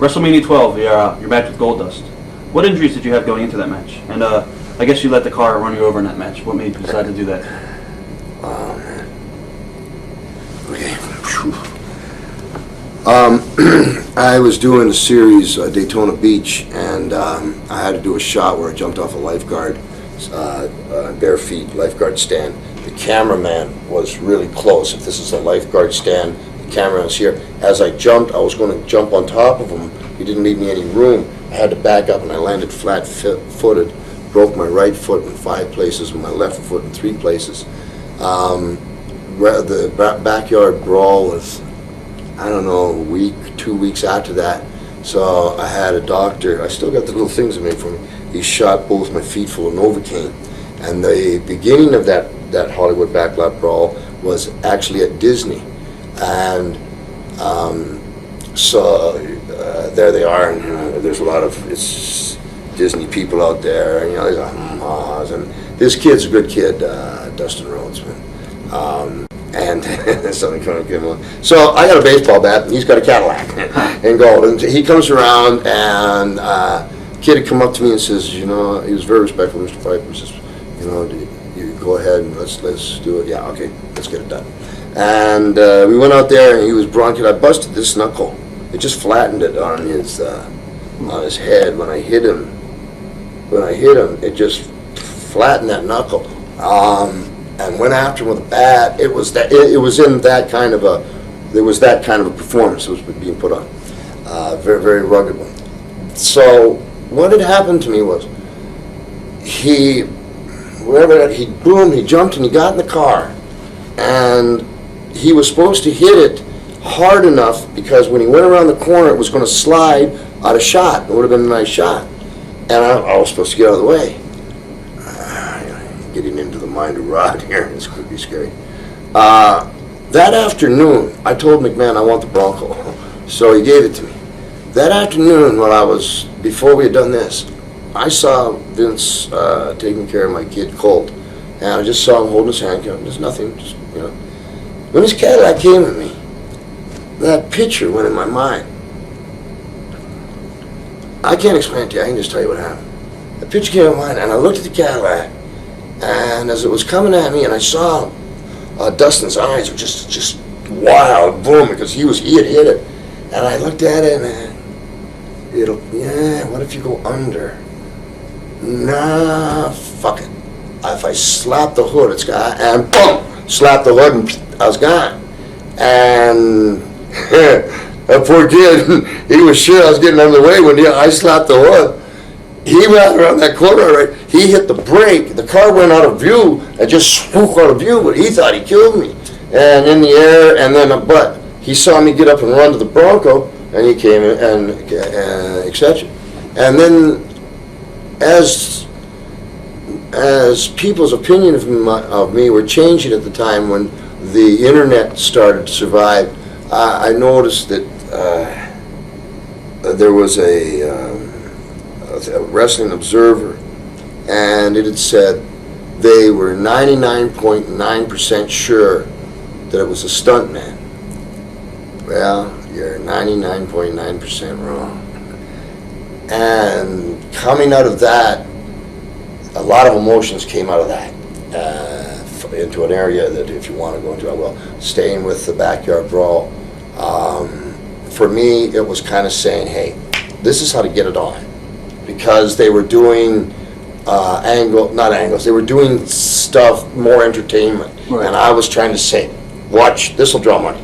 WrestleMania 12, your match with Goldust. What injuries did you have going into that match? And I guess you let the car run you over in that match. What made you decide to do that? Oh, man. Okay. I was doing a series, Daytona Beach, and I had to do a shot where I jumped off a lifeguard, bare feet, lifeguard stand. The cameraman was really close. If this is a lifeguard stand, the cameraman's here. As I jumped, I was going to jump on top of him. He didn't leave me any room. I had to back up, and I landed flat-footed, broke my right foot in 5 places, and my left foot in 3 places. The backyard brawl was, I don't know, a week, 2 weeks after that. So I had a doctor. I still got the little things I made for me. He shot both my feet full of Novocaine. And the beginning of that Hollywood backlot brawl was actually at Disney. And so there they are, and there's a lot of Disney people out there, and there's ahs, and this kid's a good kid, Dustin Rhodes, man. And something kind of came along. So I got a baseball bat, and he's got a Cadillac in gold. And he comes around, and kid had come up to me and says, he was very respectful, Mr. Piper. He says, you go ahead and let's do it. Yeah, okay, let's get it done. And we went out there, and he was bronchial. I busted this knuckle. It just flattened it on his head when I hit him. It just flattened that knuckle. And went after him with a bat. There was that kind of a performance that was being put on. Very, very rugged one. So what had happened to me was he jumped and he got in the car, and he was supposed to hit it hard enough because when he went around the corner it was going to slide out of shot. It would have been a nice shot. And I was supposed to get out of the way. Getting into the mind of Rod here, this could be scary. That afternoon, I told McMahon I want the Bronco, so he gave it to me. That afternoon, before we had done this, I saw Vince taking care of my kid Colt, and I just saw him holding his handcuff. There's nothing, just. When his Cadillac came at me, that picture went in my mind. I can't explain it to you. I can just tell you what happened. The picture came in my mind, and I looked at the Cadillac. And as it was coming at me, and I saw Dustin's eyes were just wild, boom, because he had hit it. And I looked at it, and what if you go under? Nah, fuck it. If I slap the hood, it's gone, and boom, slap the hood, and I was gone. And that poor kid, he was sure I was getting out of the way when I slapped the hood. He ran around that corner, right? He hit the brake. The car went out of view and just swooped out of view, but he thought he killed me. And in the air, and then, but he saw me get up and run to the Bronco, and he came in, and etc. And then, as people's opinion of me were changing at the time when the internet started to survive, I noticed that there was a Wrestling Observer, and it had said they were 99.9% sure that it was a stuntman. Well, you're 99.9% wrong. And coming out of that, a lot of emotions came out of that into an area that if you want to go into, I will. Staying with the backyard brawl, for me, it was kind of saying, hey, this is how to get it on. Because they were doing they were doing stuff, more entertainment. Right. And I was trying to say, watch, this will draw money.